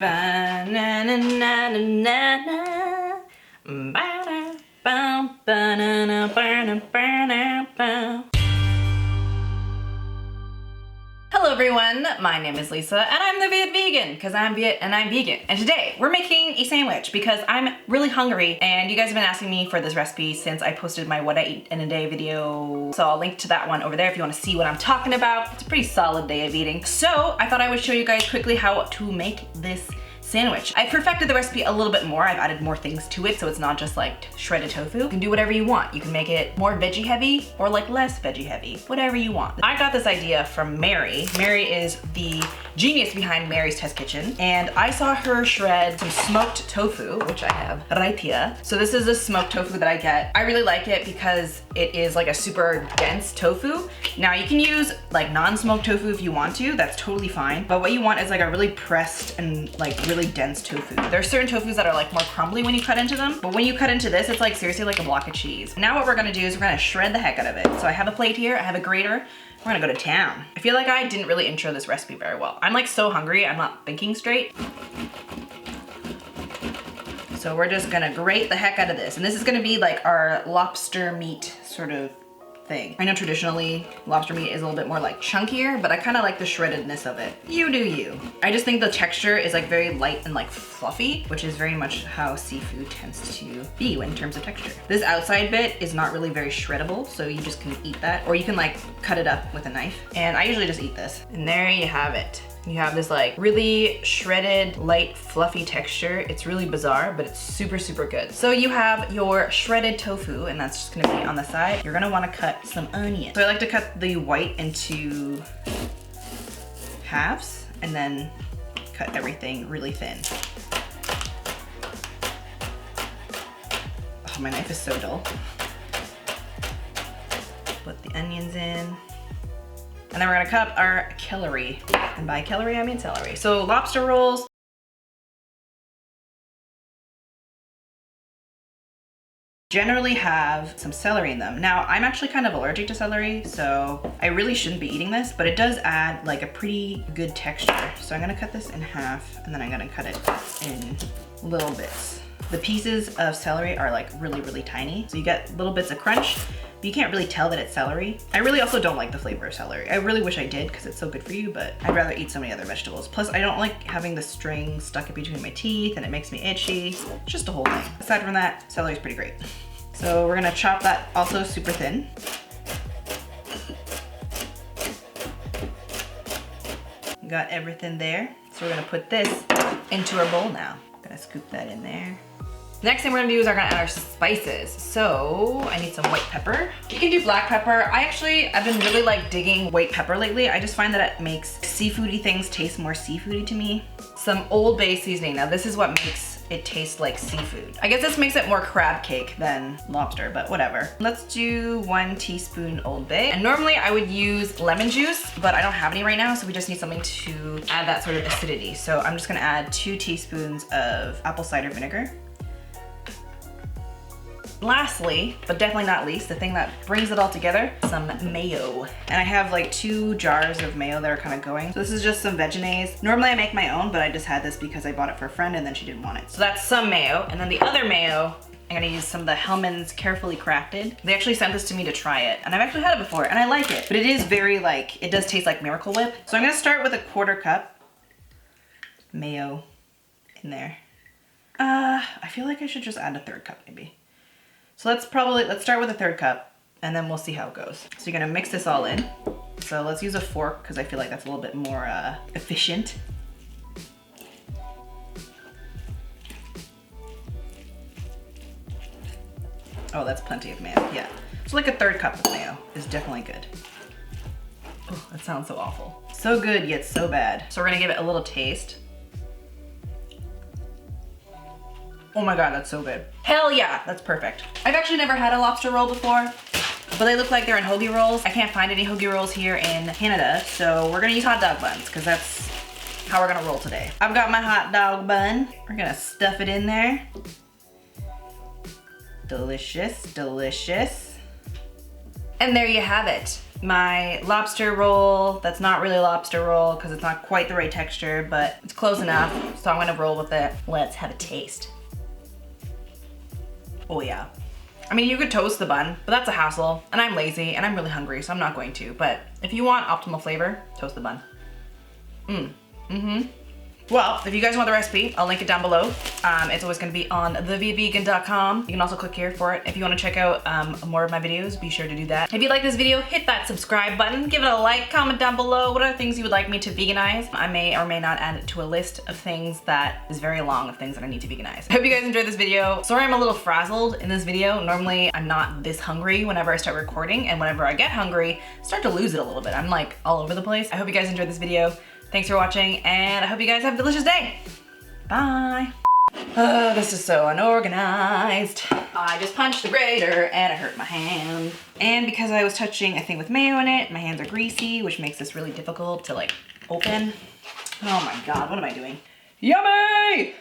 Hello everyone, my name is Lisa and I'm the Viet Vegan because I'm Viet and I'm vegan. And today we're making a sandwich because I'm really hungry and you guys have been asking me for this recipe since I posted my what I eat in a day video. So I'll link to that one over there if you want to see what I'm talking about. It's a pretty solid day of eating. So I thought I would show you guys quickly how to make this sandwich. I perfected the recipe a little bit more. I've added more things to it so it's not just like shredded tofu. You can do whatever you want. You can make it more veggie heavy or like less veggie heavy, whatever you want. I got this idea from Mary. Mary is the genius behind Mary's Test Kitchen, and I saw her shred some smoked tofu, which I have right here. So this is a smoked tofu that I get. I really like it because it is like a super dense tofu. Now you can use like non-smoked tofu if you want to, that's totally fine. But what you want is like a really pressed and like really dense tofu. There are certain tofus that are like more crumbly when you cut into them, but when you cut into this, it's like seriously like a block of cheese. Now what we're gonna do is we're gonna shred the heck out of it. So I have a plate here, I have a grater. We're gonna go to town. I feel like I didn't really intro this recipe very well. I'm like so hungry, I'm not thinking straight. So we're just gonna grate the heck out of this. And this is gonna be like our lobster meat sort of thing. I know traditionally lobster meat is a little bit more like chunkier, but I kind of like the shreddedness of it. You do you. I just think the texture is like very light and like fluffy, which is very much how seafood tends to be in terms of texture. This outside bit is not really very shreddable, so you just can eat that, or you can like cut it up with a knife. And I usually just eat this. And there you have it. You have this like really shredded, light, fluffy texture. It's really bizarre, but it's super, super good. So you have your shredded tofu, and that's just gonna be on the side. You're gonna wanna cut some onion. So I like to cut the white into halves and then cut everything really thin. Oh, my knife is so dull. Put the onions in. And then we're gonna cut up our celery. And by celery, I mean celery. So lobster rolls. Generally have some celery in them. Now, I'm actually kind of allergic to celery, so I really shouldn't be eating this, but it does add like a pretty good texture. So I'm gonna cut this in half, and then I'm gonna cut it in little bits. The pieces of celery are like really, really tiny. So you get little bits of crunch, but you can't really tell that it's celery. I really also don't like the flavor of celery. I really wish I did because it's so good for you, but I'd rather eat so many other vegetables. Plus, I don't like having the string stuck in between my teeth and it makes me itchy. It's just a whole thing. Aside from that, celery's pretty great. So we're gonna chop that also super thin. Got everything there. So we're gonna put this into our bowl now. Gonna scoop that in there. Next thing we're gonna do is we're gonna add our spices. So I need some white pepper. You can do black pepper. I've been really like digging white pepper lately. I just find that it makes seafoody things taste more seafoody to me. Some Old Bay seasoning. Now this is what makes it taste like seafood. I guess this makes it more crab cake than lobster, but whatever. Let's do 1 teaspoon Old Bay. And normally I would use lemon juice, but I don't have any right now, so we just need something to add that sort of acidity. So I'm just gonna add 2 teaspoons of apple cider vinegar. Lastly, but definitely not least, the thing that brings it all together, some mayo. And I have like 2 jars of mayo that are kind of going. So this is just some Vegenaise. Normally I make my own, but I just had this because I bought it for a friend and then she didn't want it. So that's some mayo. And then the other mayo, I'm gonna use some of the Hellmann's Carefully Crafted. They actually sent this to me to try it, and I've actually had it before and I like it, but it is very like, it does taste like Miracle Whip. So I'm gonna start with a 1/4 cup mayo in there. I feel like I should just add a 1/3 cup maybe. So let's start with a 1/3 cup and then we'll see how it goes. So you're gonna mix this all in. So let's use a fork because I feel like that's a little bit more efficient. Oh, that's plenty of mayo, yeah. So like a 1/3 cup of mayo is definitely good. Oh, that sounds so awful. So good, yet so bad. So we're gonna give it a little taste. Oh my God, that's so good. Hell yeah, that's perfect. I've actually never had a lobster roll before, but they look like they're in hoagie rolls. I can't find any hoagie rolls here in Canada, so we're gonna use hot dog buns because that's how we're gonna roll today. I've got my hot dog bun. We're gonna stuff it in there. Delicious, delicious. And there you have it. my lobster roll. That's not really a lobster roll because it's not quite the right texture, but it's close enough. So I'm gonna roll with it. Let's have a taste. Oh yeah. I mean, you could toast the bun, but that's a hassle, and I'm lazy, and I'm really hungry, so I'm not going to. But if you want optimal flavor, toast the bun. Well, if you guys want the recipe, I'll link it down below. It's always gonna be on thevietvegan.com. You can also click here for it. If you wanna check out more of my videos, be sure to do that. If you like this video, hit that subscribe button, give it a like, comment down below what are things you would like me to veganize. I may or may not add it to a list of things that is very long of things that I need to veganize. I hope you guys enjoyed this video. Sorry I'm a little frazzled in this video. Normally I'm not this hungry whenever I start recording, and whenever I get hungry, I start to lose it a little bit. I'm like all over the place. I hope you guys enjoyed this video. Thanks for watching, and I hope you guys have a delicious day. Bye. This is so unorganized. I just punched the grater and I hurt my hand. And because I was touching a thing with mayo in it, my hands are greasy, which makes this really difficult to like open. Oh my God, what am I doing? Yummy!